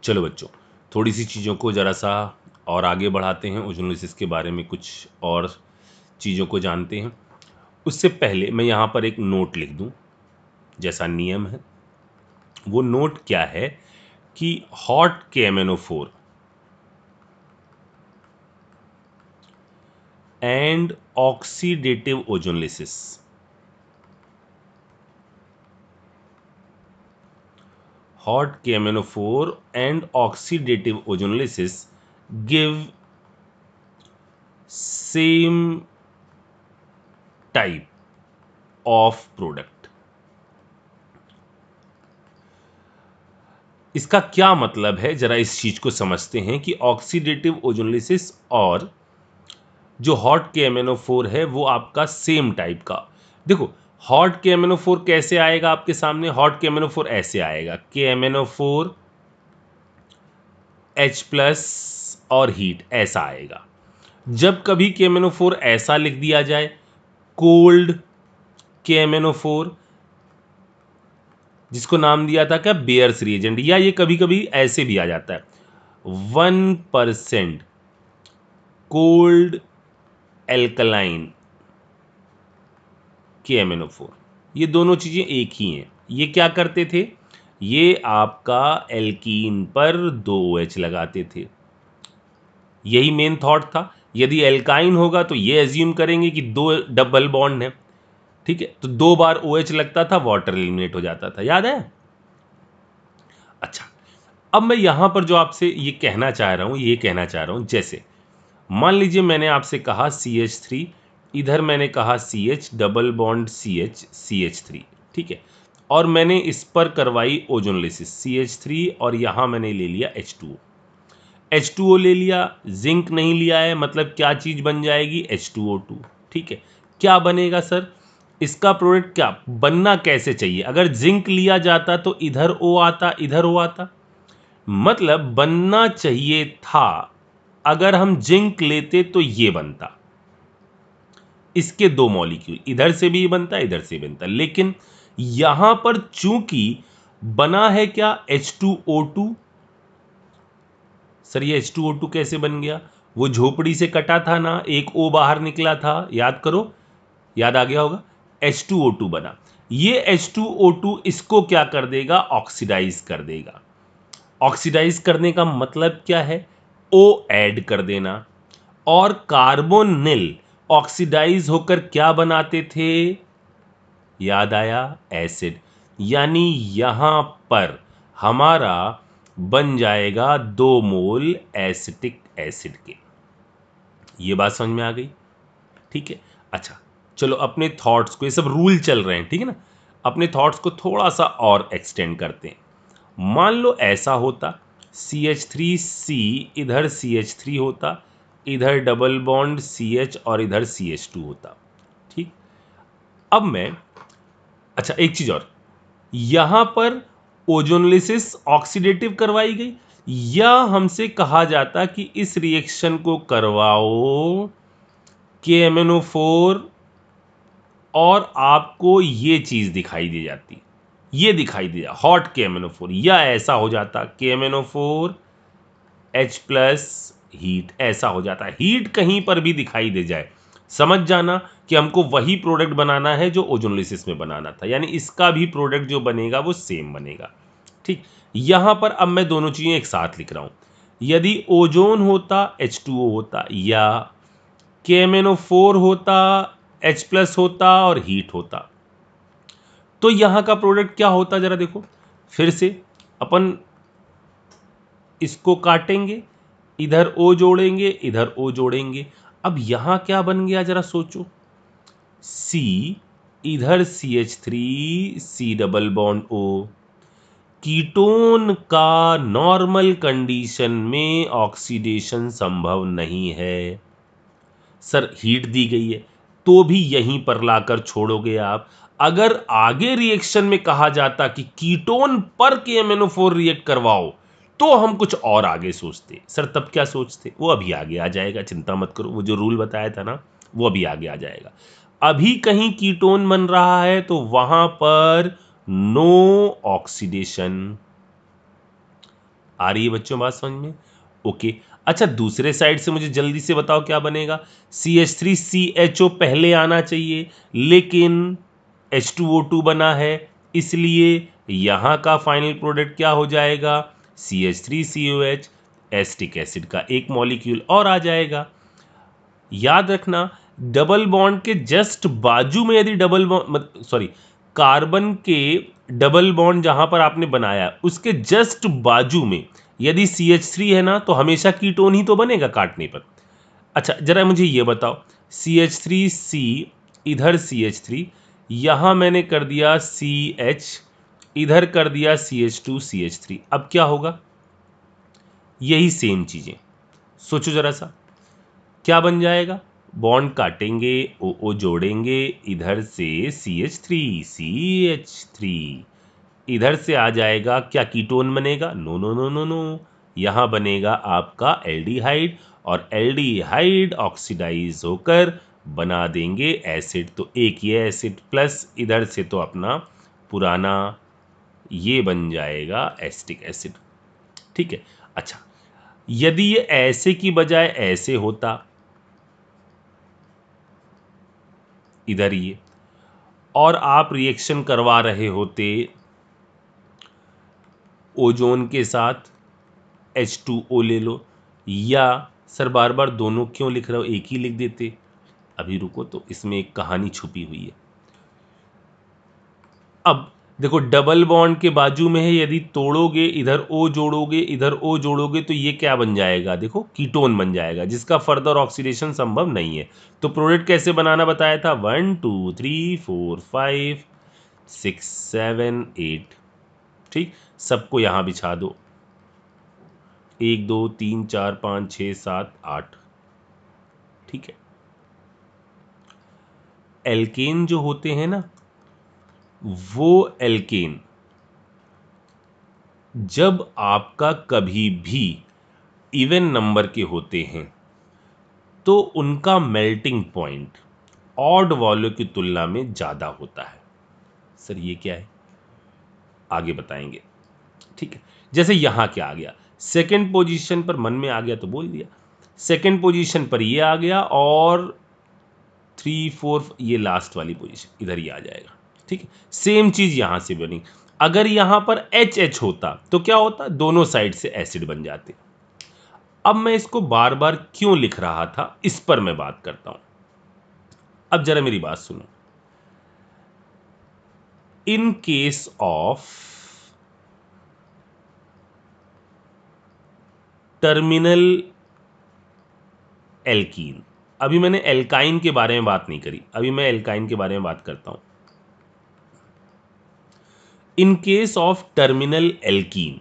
चलो बच्चों, थोड़ी सी चीज़ों को ज़रा सा और आगे बढ़ाते हैं, ओजोनोलिसिस के बारे में कुछ और चीज़ों को जानते हैं। उससे पहले मैं यहाँ पर एक नोट लिख दूँ, जैसा नियम है। वो नोट क्या है कि hot KMnO4 and oxidative ozonolysis, hot KMnO4 and oxidative ozonolysis give same type of product। इसका क्या मतलब है, जरा इस चीज को समझते हैं कि ऑक्सीडेटिव ओजोनोलिसिस और जो हॉट KMnO4 है वो आपका सेम टाइप का। देखो हॉट KMnO4 कैसे आएगा आपके सामने, हॉट KMnO4 ऐसे आएगा, KMnO4 H+ और हीट, ऐसा आएगा। जब कभी KMnO4 ऐसा लिख दिया जाए, कोल्ड KMnO4, जिसको नाम दिया था क्या, बेयर्स रिएजेंट, या ये कभी कभी ऐसे भी आ जाता है 1% कोल्ड एल्कलाइन KMnO4। ये दोनों चीजें एक ही हैं। ये क्या करते थे, ये आपका एल्कीन पर 2OH लगाते थे। यही मेन थॉट था। यदि एल्काइन होगा तो ये एज्यूम करेंगे कि 2 डबल बॉन्ड है, ठीक है, तो 2 बार OH लगता था, वाटर एलिमिनेट हो जाता था, याद है। अच्छा, अब मैं यहां पर जो आपसे ये कहना चाह रहा हूं, जैसे मान लीजिए मैंने आपसे कहा CH3, इधर मैंने कहा CH डबल बॉन्ड CH3, ठीक है, और मैंने इस पर करवाई ओजोनोलिसिस CH3 और यहां मैंने ले लिया H2O ले लिया, जिंक नहीं लिया है, मतलब क्या चीज बन जाएगी, H2O2, ठीक है। क्या बनेगा सर, इसका प्रोडक्ट क्या बनना कैसे चाहिए, अगर जिंक लिया जाता तो इधर O आता, इधर O आता, मतलब बनना चाहिए था, अगर हम जिंक लेते तो ये बनता, इसके 2 मॉलिक्यूल, इधर से भी बनता, इधर से भी बनता, लेकिन यहां पर चूंकि बना है क्या, H2O2। सर ये H2O2 कैसे बन गया, वो झोपड़ी से कटा था ना, एक O बाहर निकला था, याद करो, याद आ गया होगा, H2O2 बना। ये H2O2 इसको क्या कर देगा, ऑक्सीडाइज कर देगा। ऑक्सीडाइज करने का मतलब क्या है, O ऐड कर देना, और कार्बोनिल ऑक्सीडाइज होकर क्या बनाते थे, याद आया, एसिड। यानी यहां पर हमारा बन जाएगा 2 मोल एसिटिक एसिड के। ये बात समझ में आ गई, ठीक है। अच्छा चलो अपने थॉट्स को, ये सब रूल चल रहे हैं, ठीक है ना, अपने थॉट्स को थोड़ा सा और एक्सटेंड करते हैं। मान लो ऐसा होता, CH3C, इधर CH3 होता, इधर डबल बॉन्ड CH और इधर CH2 होता, ठीक। अब मैं, अच्छा एक चीज और, यहां पर ओजोनोलिसिस ऑक्सीडेटिव करवाई गई, या हमसे कहा जाता कि इस रिएक्शन को करवाओ KMnO4 और आपको ये चीज दिखाई दे जाती, ये दिखाई दे जा हॉट KMnO4, या ऐसा हो जाता KMnO4 H+ हीट, ऐसा हो जाता है। हीट कहीं पर भी दिखाई दे जाए, समझ जाना कि हमको वही प्रोडक्ट बनाना है जो ओजोनोलिसिस में बनाना था, यानी इसका भी प्रोडक्ट जो बनेगा वो सेम बनेगा, ठीक। यहां पर अब मैं दोनों चीजें एक साथ लिख रहा हूं, यदि ओजोन होता H2O होता, या KMnO4 होता, H+ होता और हीट होता, तो यहां का प्रोडक्ट क्या होता, जरा देखो फिर से, अपन इसको काटेंगे, इधर O जोड़ेंगे, इधर O जोड़ेंगे, अब यहां क्या बन गया जरा सोचो, C, इधर CH3, C double bond O। Ketone का नॉर्मल कंडीशन में ऑक्सीडेशन संभव नहीं है। सर हीट दी गई है तो भी यहीं पर लाकर छोड़ोगे आप। अगर आगे रिएक्शन में कहा जाता कि कीटोन पर KMnO4 रिएक्ट करवाओ, तो हम कुछ और आगे सोचते। सर तब क्या सोचते, वो अभी आगे आ जाएगा, चिंता मत करो, वो जो रूल बताया था ना वो अभी आगे आ जाएगा। अभी कहीं कीटोन बन रहा है तो वहां पर नो ऑक्सीडेशन, आ रही है बच्चों बात समझ में? ओके। अच्छा, दूसरे साइड से मुझे जल्दी से बताओ क्या बनेगा। CH3CHO पहले आना चाहिए, लेकिन H2O2 बना है, इसलिए यहां का फाइनल प्रोडक्ट क्या हो जाएगा? CH3COH, एसिटिक एसिड का एक मॉलिक्यूल और आ जाएगा। याद रखना, डबल बॉन्ड के जस्ट बाजू में यदि डबल बॉन्ड, सॉरी, कार्बन के डबल बॉन्ड जहां पर आपने बनाया उसके जस्ट बाजू में यदि CH3 है ना, तो हमेशा कीटोन ही तो बनेगा काटने पर। अच्छा, जरा मुझे ये बताओ, CH3C, इधर CH3, यहां मैंने कर दिया CH, इधर कर दिया CH2 CH3, अब क्या होगा? यही सेम चीजें, सोचो जरा सा, क्या बन जाएगा? बॉन्ड काटेंगे, ओ जोड़ेंगे, इधर से CH3 CH3, इधर से आ जाएगा, क्या कीटोन बनेगा? No no no no no, यहां बनेगा आपका एल्डिहाइड, और एल्डिहाइड ऑक्सीडाइज होकर बना देंगे एसिड। तो एक ये एसिड प्लस इधर से तो अपना पुराना ये बन जाएगा एसिटिक एसिड। ठीक है। अच्छा, यदि ये ऐसे की बजाय ऐसे होता, इधर ये, और आप रिएक्शन करवा रहे होते ओजोन के साथ, H2O ले लो, या सर बार बार दोनों क्यों लिख रहे हो, एक ही लिख देते। अभी रुको, तो इसमें एक कहानी छुपी हुई है। अब देखो, डबल बॉन्ड के बाजू में है, यदि तोड़ोगे, इधर O जोड़ोगे, इधर O जोड़ोगे, तो ये क्या बन जाएगा? देखो, कीटोन बन जाएगा, जिसका फर्दर ऑक्सीडेशन संभव नहीं है। तो प्रोडक्ट कैसे बनाना बताया था? 1 2 3 4 5 6 7 8। ठीक, सबको यहां बिछा दो, 1 2 3 4 5 6 7 8। ठीक है। एल्केन जो होते हैं ना, वो एल्केन जब आपका कभी भी इवन नंबर के होते हैं, तो उनका मेल्टिंग पॉइंट ऑड वालों की तुलना में ज़्यादा होता है। सर ये क्या है? आगे बताएंगे। ठीक है। जैसे यहां क्या आ गया, सेकंड पोजीशन पर, मन में आ गया तो बोल दिया, सेकंड पोजीशन पर ये आ गया, और 3 4 ये लास्ट वाली पोजीशन इधर ही आ जाएगा। ठीक है। सेम चीज यहां से बनी। अगर यहां पर HH होता तो क्या होता? दोनों साइड से एसिड बन जाते। अब मैं इसको बार बार क्यों लिख रहा था, इस पर मैं बात करता हूं। अब जरा मेरी बात सुनो। In case of terminal alkene, अभी मैंने एल्काइन के बारे में बात नहीं करी, अभी मैं एल्काइन के बारे में बात करता हूं। In case of terminal alkene,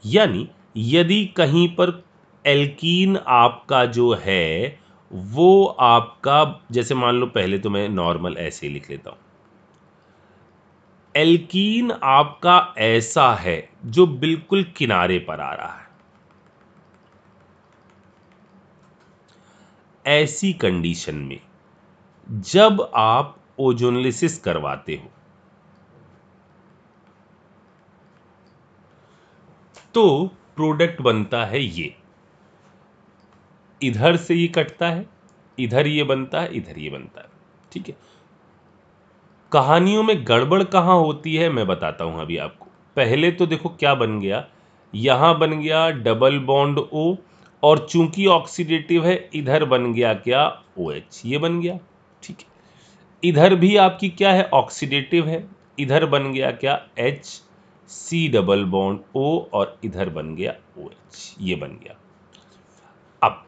यानी यदि कहीं पर एल्कीन आपका जो है वो आपका, जैसे मान लो, पहले तो मैं नॉर्मल ऐसे ही लिख लेता हूं, एल्कीन आपका ऐसा है जो बिल्कुल किनारे पर आ रहा है। ऐसी कंडीशन में जब आप ओजोनलिसिस करवाते हो, तो प्रोडक्ट बनता है ये, इधर से ये कटता है, इधर ये बनता है, इधर ये बनता है। ठीक है। कहानियों में गड़बड़ कहां होती है मैं बताता हूं अभी आपको। पहले तो देखो क्या बन गया, यहां बन गया डबल बॉन्ड O, और चूंकि ऑक्सीडेटिव है, इधर बन गया क्या? OH, ये बन गया। ठीक है। इधर भी आपकी क्या है? ऑक्सीडेटिव है, इधर बन गया क्या? H, C double bond O, और इधर बन गया OH, ये बन गया। अब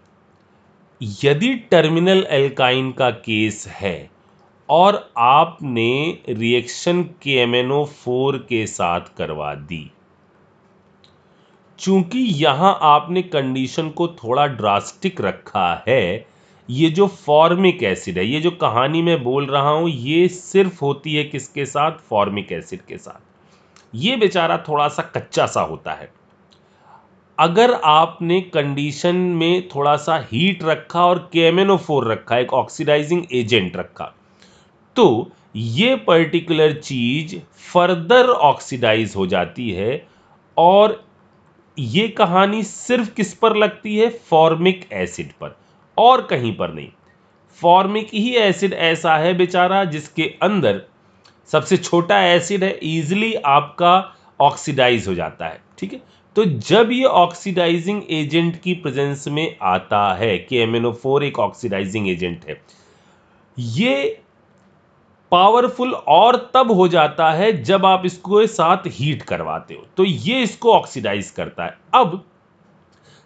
यदि टर्मिनल एल्काइन का केस है और आपने रिएक्शन KMnO4 के साथ करवा दी, चूंकि यहां आपने कंडीशन को थोड़ा ड्रास्टिक रखा है, ये जो फॉर्मिक एसिड है, ये जो कहानी मैं बोल रहा हूं, ये सिर्फ होती है किसके साथ? फॉर्मिक एसिड के साथ। ये बेचारा थोड़ा सा कच्चा सा होता है। अगर आपने कंडीशन में थोड़ा सा हीट रखा और KMnO4 रखा, एक ऑक्सीडाइजिंग एजेंट रखा, तो ये पर्टिकुलर चीज फर्दर ऑक्सीडाइज हो जाती है, और ये कहानी सिर्फ किस पर लगती है? फॉर्मिक एसिड पर, और कहीं पर नहीं। फॉर्मिक ही एसिड ऐसा है बेचारा जिसके अंदर सबसे छोटा एसिड है, इजीली आपका ऑक्सीडाइज हो जाता है। ठीक है, तो जब ये ऑक्सीडाइजिंग एजेंट की प्रेजेंस में आता है कि MnO4 एक ऑक्सीडाइजिंग एजेंट है, ये पावरफुल और तब हो जाता है जब आप इसको साथ हीट करवाते हो, तो ये इसको ऑक्सीडाइज करता है। अब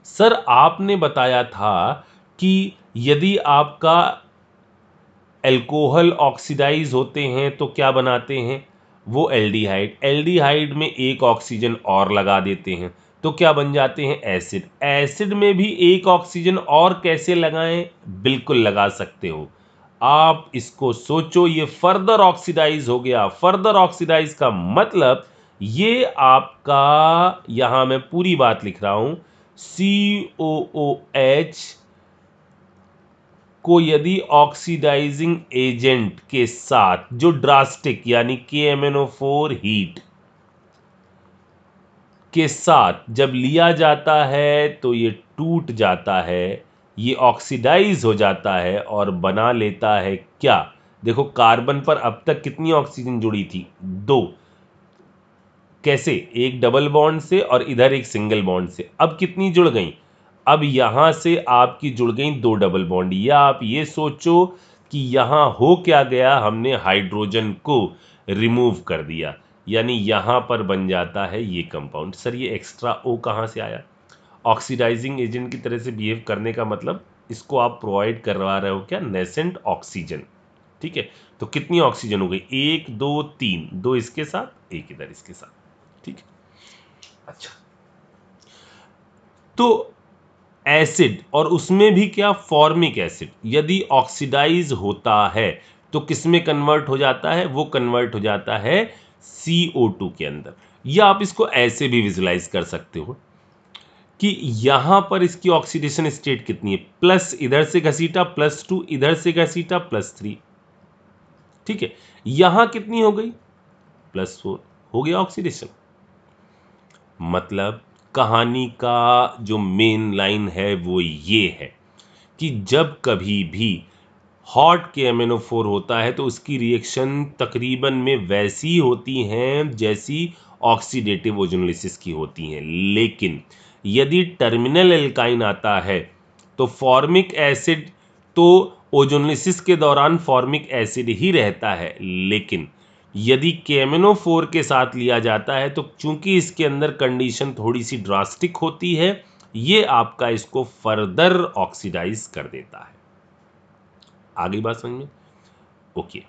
सर आपने बताया था कि यदि आपका अल्कोहल ऑक्सीडाइज होते हैं तो क्या बनाते हैं? वो एल्डिहाइड, एल्डिहाइड में एक ऑक्सीजन और लगा देते हैं तो क्या बन जाते हैं? एसिड। एसिड में भी एक ऑक्सीजन और कैसे लगाएं? बिल्कुल लगा सकते हो। आप इसको सोचो, ये फर्दर ऑक्सीडाइज हो गया। फर्दर ऑक्सीडाइज का मतलब ये आपका, यहां मैं पूरी बात लिख रहा हूं, COOH को यदि ऑक्सीडाइजिंग एजेंट के साथ जो ड्रास्टिक यानी KMnO4 हीट के साथ जब लिया जाता है तो ये टूट जाता है, ये ऑक्सीडाइज हो जाता है और बना लेता है क्या? देखो कार्बन पर अब तक कितनी ऑक्सीजन जुड़ी थी? 2। कैसे? एक डबल बॉन्ड से और इधर एक सिंगल बॉन्ड से। अब कितनी जुड़ गई? अब यहां से आपकी जुड़ गई 2 डबल बॉन्ड। या आप ये सोचो कि यहां हो क्या गया, हमने हाइड्रोजन को रिमूव कर दिया, यानी यहां पर बन जाता है ये कंपाउंड। सर ये एक्स्ट्रा O कहां से आया? ऑक्सीडाइजिंग एजेंट की तरह से बिहेव करने का मतलब इसको आप प्रोवाइड करवा रहे हो क्या? Nascent oxygen. ठीक है, तो कितनी ऑक्सीजन हो गई? 1 2 3, 2 इसके साथ, 1 इधर इसके साथ। ठीक है, अच्छा, तो एसिड, और उसमें भी क्या? फॉर्मिक एसिड यदि ऑक्सीडाइज होता है तो किस में कन्वर्ट हो जाता है? वो कन्वर्ट हो जाता है CO2 के अंदर। या आप इसको ऐसे भी विजुलाइज कर सकते हो कि यहां पर इसकी ऑक्सीडेशन स्टेट कितनी है? प्लस इधर से घसीटा +2, इधर से घसीटा +3। ठीक है, यहां कितनी हो गई? +4 हो गया ऑक्सीडेशन। मतलब कहानी का जो मेन लाइन है वो ये है कि जब कभी भी हॉट KMnO4 होता है तो उसकी रिएक्शन तकरीबन में वैसी होती हैं जैसी ऑक्सीडेटिव ओजोनोलिसिस की होती हैं। लेकिन यदि टर्मिनल एल्काइन आता है तो फॉर्मिक एसिड तो ओजोनोलिसिस के दौरान फॉर्मिक एसिड ही रहता है, लेकिन यदि KMnO4 के साथ लिया जाता है तो चूंकि इसके अंदर कंडीशन थोड़ी सी ड्रास्टिक होती है, ये आपका इसको फर्दर ऑक्सीडाइज कर देता है। आ गई बात समझ में? ओके,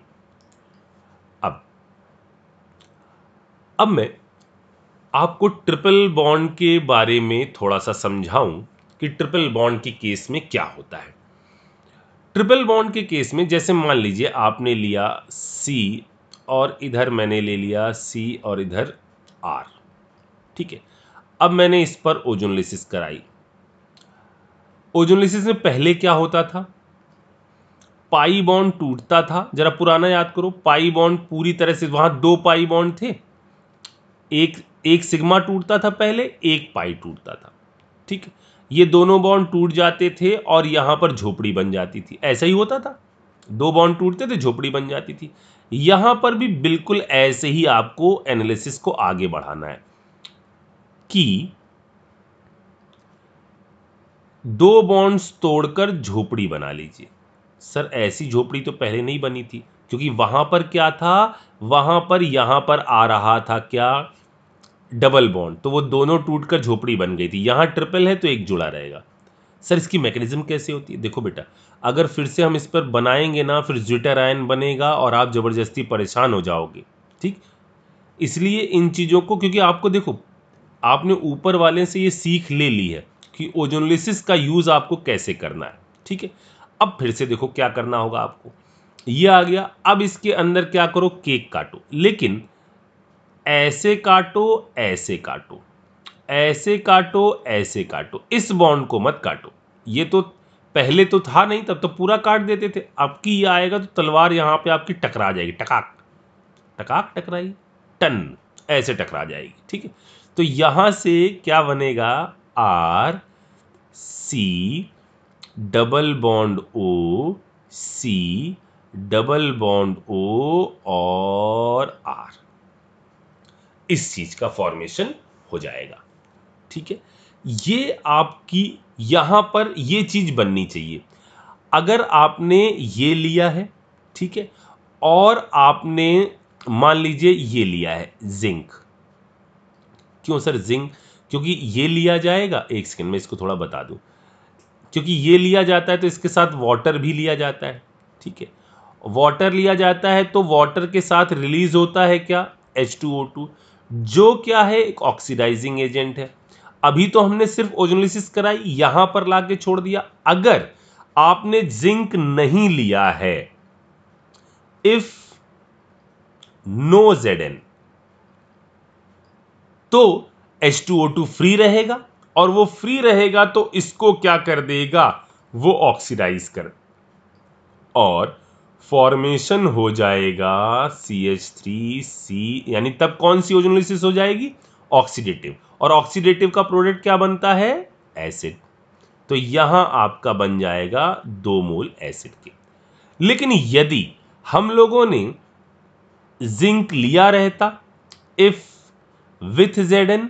अब मैं आपको ट्रिपल बॉन्ड के बारे में थोड़ा सा समझाऊं कि ट्रिपल बॉन्ड के केस में क्या होता है। ट्रिपल बॉन्ड के केस में जैसे मान लीजिए आपने लिया C और इधर मैंने ले लिया C और इधर R। ठीक है, अब मैंने इस पर ओजोनोलिसिस कराई। ओजोनोलिसिस में पहले क्या होता था? पाई बॉन्ड टूटता था। जरा पुराना याद करो, पाई बॉन्ड पूरी तरह से, वहां 2 पाई बॉन्ड थे, एक सिग्मा टूटता था पहले, एक पाई टूटता था। ठीक है, ये दोनों बॉन्ड टूट जाते थे और यहां पर झोपड़ी बन जाती थी। ऐसा ही होता था, 2 बॉन्ड टूटते थे, झोपड़ी बन जाती थी। यहां पर भी बिल्कुल ऐसे ही आपको एनालिसिस को आगे बढ़ाना है कि 2 बॉन्ड्स तोड़कर झोपड़ी बना लीजिए। सर ऐसी झोपड़ी तो पहले नहीं बनी थी, क्योंकि वहां पर क्या था? वहां पर यहां पर आ रहा था क्या? डबल बॉन्ड, तो वो दोनों टूटकर झोपड़ी बन गई थी। यहां ट्रिपल है तो एक जुड़ा रहेगा। सर इसकी मैकेनिज्म कैसे होती है? देखो बेटा, अगर फिर से हम इस पर बनाएंगे ना, फिर ज्विटर आयन बनेगा और आप जबरदस्ती परेशान हो जाओगे। ठीक, इसलिए इन चीजों को, क्योंकि आपको देखो, आपने ऊपर वाले से ये सीख ले ली है कि ओजोनोलिसिस का यूज आपको कैसे करना है। ठीक है, अब फिर से देखो क्या करना होगा आपको। ये आ गया, अब इसके अंदर क्या करो? केक काटो, लेकिन ऐसे काटो, ऐसे काटो, ऐसे काटो, ऐसे काटो, इस बॉन्ड को मत काटो। ये तो पहले तो था नहीं, तब तो पूरा काट देते थे। अब की ये आएगा तो तलवार यहां पे आपकी टकरा जाएगी, टकाक टकाक टकराई, टन ऐसे टकरा जाएगी। ठीक है, तो यहां से क्या बनेगा, R C double bond O, C double bond O और आर, इस चीज का फॉर्मेशन हो जाएगा। ठीक है, ये आपकी यहां पर ये चीज बननी चाहिए। अगर आपने ये लिया है, ठीक है, और आपने मान लीजिए ये लिया है जिंक। क्यों सर जिंक? क्योंकि ये लिया जाएगा, एक सेकंड में इसको थोड़ा बता दूं, क्योंकि ये लिया जाता है तो इसके साथ वाटर भी लिया जाता है। ठीक है, वाटर लिया जाता है तो वाटर के साथ रिलीज होता है क्या, H2O2, जो क्या है एक ऑक्सीडाइजिंग एजेंट है। अभी तो हमने सिर्फ ओजोलिसिस कराई, यहां पर लाके छोड़ दिया। अगर आपने जिंक नहीं लिया है, इफ नो Zn, तो H2O2 फ्री रहेगा, और वो फ्री रहेगा तो इसको क्या कर देगा, वो ऑक्सीडाइज कर, और फॉर्मेशन हो जाएगा CH3C, यानी तब कौन सी ओजोलिसिस हो जाएगी, ऑक्सीडेटिव। और ऑक्सीडेटिव का प्रोडक्ट क्या बनता है, एसिड। तो यहां आपका बन जाएगा 2 मोल एसिड के। लेकिन यदि हम लोगों ने जिंक लिया रहता, इफ विथ Zn,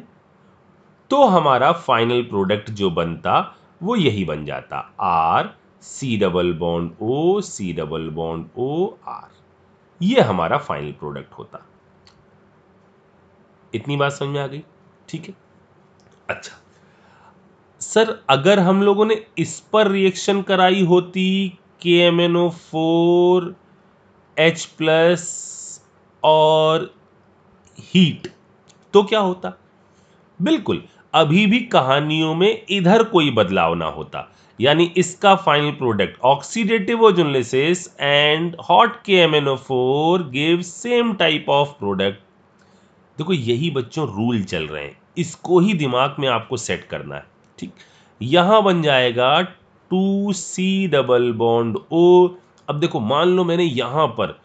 तो हमारा फाइनल प्रोडक्ट जो बनता वो यही बन जाता, R C double bond O, C double bond O R, ये हमारा फाइनल प्रोडक्ट होता। इतनी बात समझ में आ गई? ठीक है। अच्छा सर, अगर हम लोगों ने इस पर रिएक्शन कराई होती KMnO4 H+ और हीट, तो क्या होता? बिल्कुल, अभी भी कहानियों में इधर कोई बदलाव ना होता, यानी इसका final product oxidative ozonolysis and hot KMnO4 give same type of product. देखो यही बच्चों रूल चल रहे हैं, इसको ही दिमाग में आपको सेट करना है। ठीक, यहां बन जाएगा 2C डबल बॉन्ड O। अब देखो मान लो मैंने यहां पर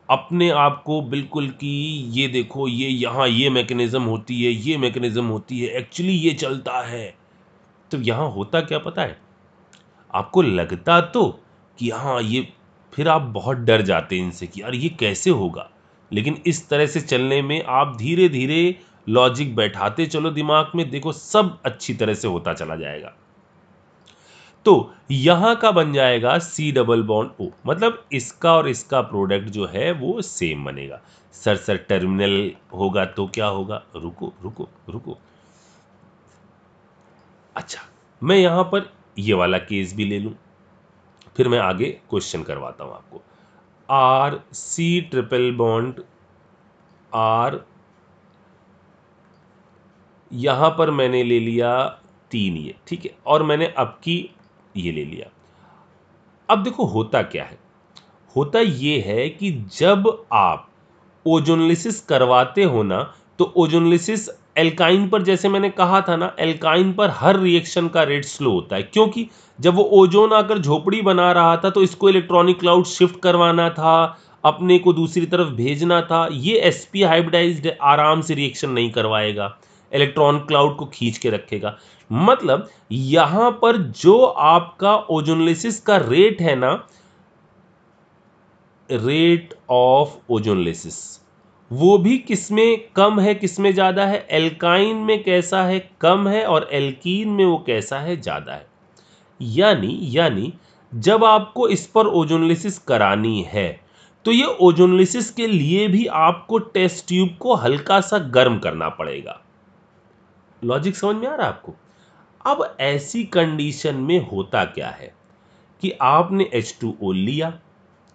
अपने आप को बिल्कुल कि ये देखो, ये यहाँ ये मैकेनिज्म होती है, ये मैकेनिज्म होती है, एक्चुअली ये चलता है। तो यहाँ होता क्या पता है आपको? लगता तो कि हाँ ये, फिर आप बहुत डर जाते हैं इनसे कि यार ये कैसे होगा। लेकिन इस तरह से चलने में आप धीरे धीरे लॉजिक बैठाते चलो दिमाग में, देखो सब अच्छी तरह से होता चला जाएगा। तो यहां का बन जाएगा सी डबल बॉन्ड ओ, मतलब इसका और इसका प्रोडक्ट जो है वो सेम बनेगा। सर टर्मिनल होगा तो क्या होगा, रुको रुको रुको। अच्छा, मैं यहां पर ये वाला केस भी ले लूं, फिर मैं आगे क्वेश्चन करवाता हूं आपको। R C triple bond R, यहां पर मैंने ले लिया 3 ये, ठीक है, और मैंने अब की ये ले लिया। अब देखो होता क्या है, होता ये है कि जब आप ओजोनलिसिस करवाते हो ना, तो ओजोनलिसिस एल्काइन पर, जैसे मैंने कहा था ना, एल्काइन पर हर रिएक्शन का रेट स्लो होता है, क्योंकि जब वो ओजोन आकर झोपड़ी बना रहा था तो इसको इलेक्ट्रॉनिक क्लाउड शिफ्ट करवाना था, अपने को दूसरी तरफ भेजना था। ये sp हाइब्रिडाइज्ड आराम से रिएक्शन नहीं करवाएगा, इलेक्ट्रॉन क्लाउड को खींच के रखेगा। मतलब यहां पर जो आपका ओजोनलिसिस का रेट है ना, रेट ऑफ ओजोनलिसिस, वो भी किसमें कम है किसमें ज्यादा है, एल्काइन में कैसा है, कम है, और एल्कीन में वो कैसा है, ज्यादा है। यानी जब आपको इस पर ओजोनलिसिस करानी है तो ये ओजोनलिसिस के लिए भी आपको टेस्ट ट्यूब को हल्का सा गर्म करना पड़ेगा। लॉजिक समझ में आ रहा है आपको? अब ऐसी कंडीशन में होता क्या है कि आपने H2O लिया,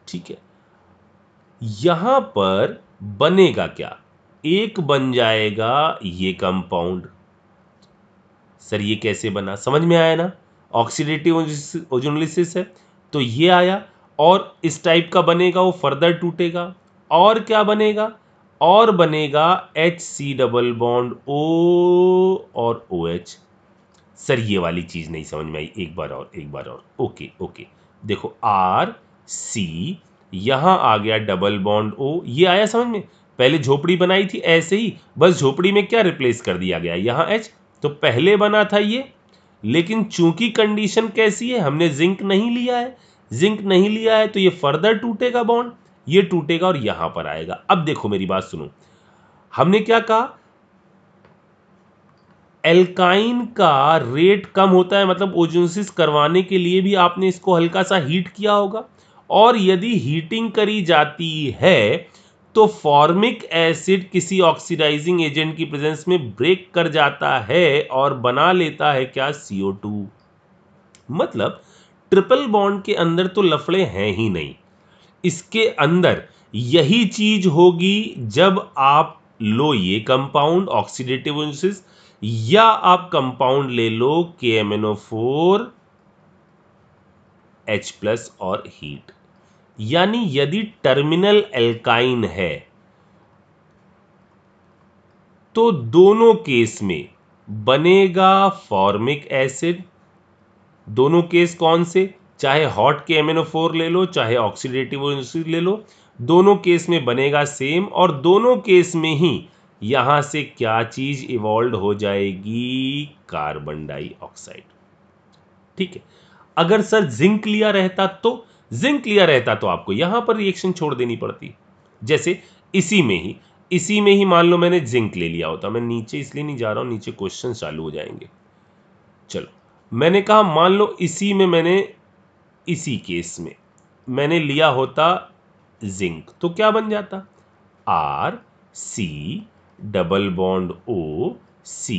ठीक है, यहां पर बनेगा क्या, एक बन जाएगा ये कंपाउंड। सर ये कैसे बना, समझ में आया ना, ऑक्सीडेटिव ओजोनलिसिस है तो ये आया, और इस टाइप का बनेगा, वो फर्दर टूटेगा, और क्या बनेगा, और बनेगा HC डबल बॉन्ड O और OH। सर ये वाली चीज नहीं समझ में आई, एक बार और एक बार और। ओके ओके, देखो R C, यहां आ गया डबल बॉन्ड O, ये आया समझ में, पहले झोपड़ी बनाई थी ऐसे ही, बस झोपड़ी में क्या रिप्लेस कर दिया गया, यहां H। तो पहले बना था ये, लेकिन चूंकि कंडीशन कैसी है, हमने जिंक नहीं लिया है, जिंक नहीं लिया है तो ये फर्दर टूटेगा बॉन्ड, ये टूटेगा और यहां पर आएगा। अब देखो मेरी बात सुनो, हमने क्या कहा, एल्काइन का रेट कम होता है, मतलब ओजोनोसिस करवाने के लिए भी आपने इसको हल्का सा हीट किया होगा, और यदि हीटिंग करी जाती है तो फॉर्मिक एसिड किसी ऑक्सीडाइजिंग एजेंट की प्रेजेंस में ब्रेक कर जाता है और बना लेता है क्या, CO2। मतलब ट्रिपल बॉन्ड के अंदर तो लफड़े हैं ही नहीं, इसके अंदर यही चीज होगी जब आप लो ये कंपाउंड ऑक्सीडेटिव ओजोनोसिस, या आप कंपाउंड ले लो KMnO4 H+ और हीट। यानी यदि टर्मिनल एल्काइन है तो दोनों केस में बनेगा फॉर्मिक एसिड। दोनों केस कौन से, चाहे हॉट KMnO4 ले लो, चाहे ऑक्सीडेटिव ओजोनोसिस ले लो, दोनों केस में बनेगा सेम, और दोनों केस में ही यहां से क्या चीज इवॉल्व हो जाएगी, कार्बन डाइऑक्साइड। ठीक है। अगर सर जिंक लिया रहता तो, जिंक लिया रहता तो आपको यहां पर रिएक्शन छोड़ देनी पड़ती। जैसे इसी में ही मान लो मैंने जिंक ले लिया होता, मैं नीचे इसलिए नहीं जा रहा हूं, नीचे क्वेश्चन चालू हो जाएंगे। चलो, मैंने कहा मान लो इसी केस में मैंने लिया होता जिंक, तो क्या बन जाता, RC double bond O, C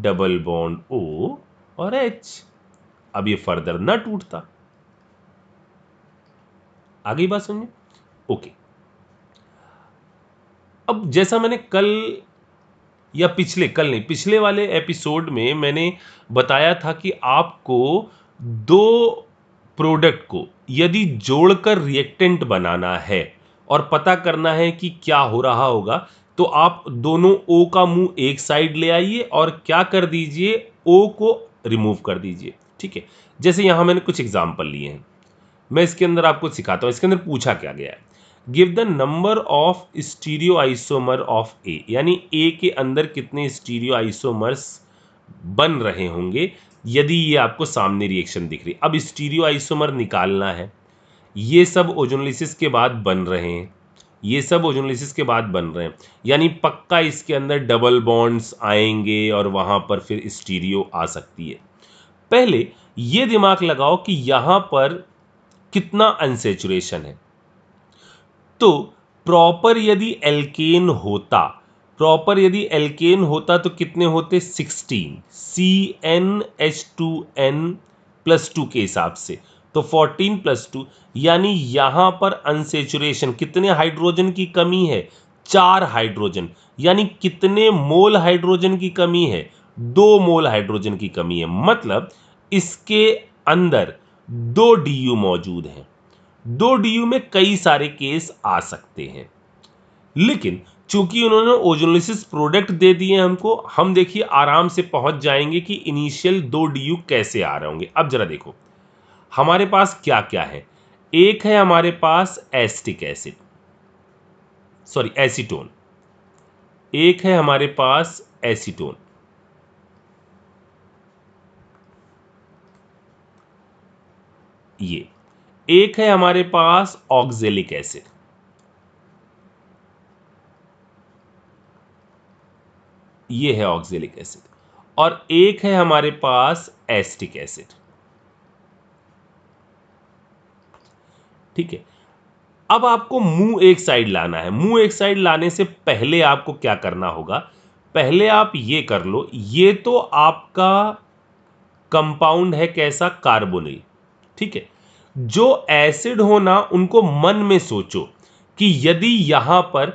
double bond O और H। अब ये फर्दर ना टूटता। आगे बात समझे, ओके। अब जैसा मैंने पिछले वाले एपिसोड में मैंने बताया था कि आपको दो प्रोडक्ट को यदि जोड़कर रिएक्टेंट बनाना है और पता करना है कि क्या हो रहा होगा, तो आप दोनों O का मुंह एक साइड ले आइए और क्या कर दीजिए, O को रिमूव कर दीजिए। ठीक है, जैसे यहां मैंने कुछ एग्जाम्पल लिए हैं, मैं इसके अंदर आपको सिखाता हूं। इसके अंदर पूछा क्या गया है, give the number of stereoisomer of A, यानी ए के अंदर कितने स्टीरियो आइसोमर्स बन रहे होंगे यदि ये आपको सामने रिएक्शन दिख रही। अब स्टीरियो आइसोमर निकालना है, ये सब ओजोनोलिसिस के बाद बन रहे हैं, ये सब ओजोनोलिसिस के बाद बन रहे हैं, यानी पक्का इसके अंदर डबल बॉन्ड्स आएंगे और वहां पर फिर स्टीरियो आ सकती है। पहले ये दिमाग लगाओ कि यहां पर कितना अनसेचुरेशन है। तो प्रॉपर यदि एल्केन होता तो कितने होते, 16 CnH2n+2 के हिसाब से, तो 14+2, यानी यहां पर अनसेचुरेशन कितने हाइड्रोजन की कमी है, 4 हाइड्रोजन। यानी कितने मोल हाइड्रोजन की कमी है, 2 मोल हाइड्रोजन की कमी है। मतलब इसके अंदर 2 DU मौजूद हैं। 2 DU में कई सारे केस आ सकते हैं, लेकिन चूंकि उन्होंने ओजोनोलिसिस प्रोडक्ट दे दिए हमको, हम देखिए आराम से पहुंच जाएंगे कि इनिशियल 2 DU कैसे आ रहे होंगे। अब जरा देखो हमारे पास क्या क्या है। एक है हमारे पास एसिटिक एसिड, सॉरी एसीटोन, एक है हमारे पास एसीटोन, ये एक है हमारे पास ऑक्जेलिक एसिड, ये है ऑक्जेलिक एसिड, और एक है हमारे पास एसिटिक एसिड। ठीक है, अब आपको मुंह एक साइड लाना है। मुंह एक साइड लाने से पहले आपको क्या करना होगा, पहले आप ये कर लो, ये तो आपका कंपाउंड है कैसा, कार्बोनिल। ठीक है, जो एसिड हो ना उनको मन में सोचो कि यदि यहां पर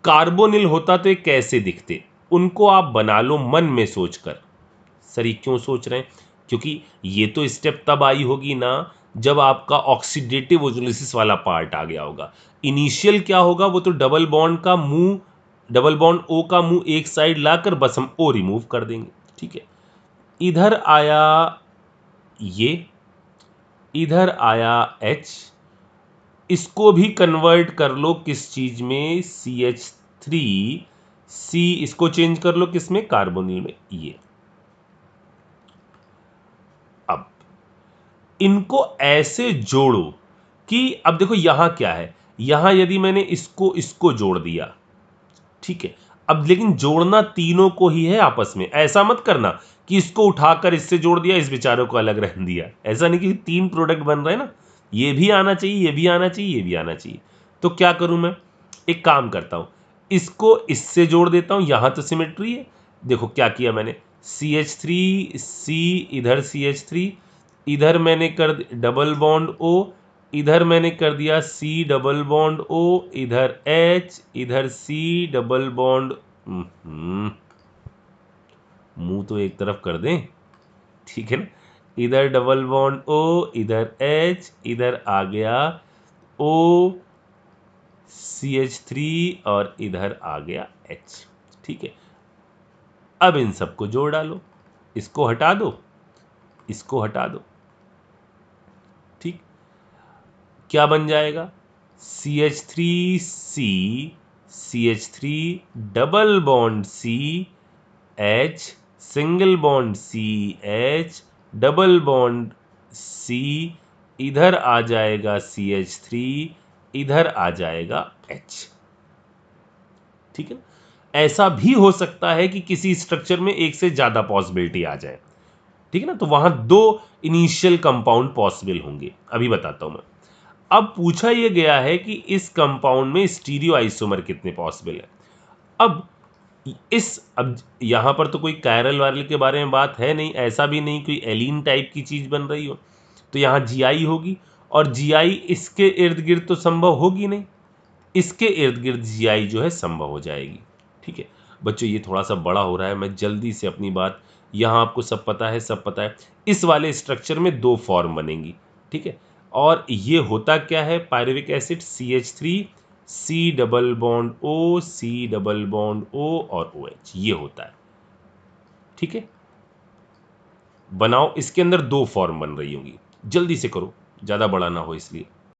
कार्बोनिल होता तो ये कैसे दिखते, उनको आप बना लो मन में सोचकर। सर ये क्यों सोच रहे हैं, क्योंकि ये तो स्टेप तब आई होगी ना जब आपका ऑक्सीडेटिव ओजोलिसिस वाला पार्ट आ गया होगा। इनिशियल क्या होगा, वो तो डबल बॉन्ड ओ का मुंह एक साइड लाकर बस हम ओ रिमूव कर देंगे। ठीक है, इधर आया ये, इधर आया H, इसको भी कन्वर्ट कर लो किस चीज में, CH 3 इसको चेंज कर लो किसमें, कार्बोनिल में, ये। अब इनको ऐसे जोड़ो कि अब देखो यहां क्या है, यहां यदि मैंने इसको इसको जोड़ दिया, ठीक है, अब लेकिन जोड़ना तीनों को ही है आपस में। ऐसा मत करना कि इसको उठाकर इससे जोड़ दिया, इस बेचारों को अलग रख दिया। ऐसा नहीं कि 3 प्रोडक्ट बन रहे हैं ना, ये भी आना चाहिए, ये भी आना चाहिए, ये भी आना चाहिए। तो क्या करूं मैं, एक काम करता हूं, इसको इससे जोड़ देता हूं, यहां तो सिमेट्री है। देखो क्या किया मैंने, CH3 इधर CH3, इधर मैंने कर डबल बॉन्ड O, इधर मैंने कर दिया C डबल बॉन्ड O, इधर H, इधर C डबल बॉन्ड, मुंह तो एक तरफ कर दें, ठीक है ना, इधर डबल बॉन्ड O, इधर H, इधर आ गया O CH3 और इधर आ गया H, ठीक है। अब इन सबको जोड़ डालो, इसको हटा दो, इसको हटा दो, ठीक, क्या बन जाएगा, CH3C, CH3 double bond C, H single bond C, H double bond C, इधर आ जाएगा CH3, इधर आ जाएगा H, ठीक है ना। ऐसा भी हो सकता है कि किसी स्ट्रक्चर में एक से ज्यादा पॉसिबिलिटी आ जाए, ठीक है ना, तो वहां 2 इनिशियल कंपाउंड पॉसिबल होंगे, अभी बताता हूं मैं। अब पूछा यह गया है कि इस कंपाउंड में स्टीरियो आइसोमर कितने पॉसिबल है। अब यहां पर तो कोई कायरल वायरल के बारे में बात है नहीं, ऐसा भी नहीं कोई एलीन टाइप की चीज बन रही हो, तो यहां जीआई होगी, और जीआई इसके इर्द गिर्द तो संभव होगी नहीं, इसके इर्द गिर्द जीआई जो है संभव हो जाएगी, ठीक है। बच्चों ये थोड़ा सा बड़ा हो रहा है, मैं जल्दी से अपनी बात, यहां आपको सब पता है, सब पता है। इस वाले स्ट्रक्चर में 2 फॉर्म बनेंगी, ठीक है, और ये होता क्या है, pyruvic acid CH3 C double bond O, C double bond O और OH, ये होता है, ठीक है। बनाओ, इसके अंदर 2 फॉर्म बन रही होंगी, जल्दी से करो, ज्यादा बड़ा ना हो इसलिए।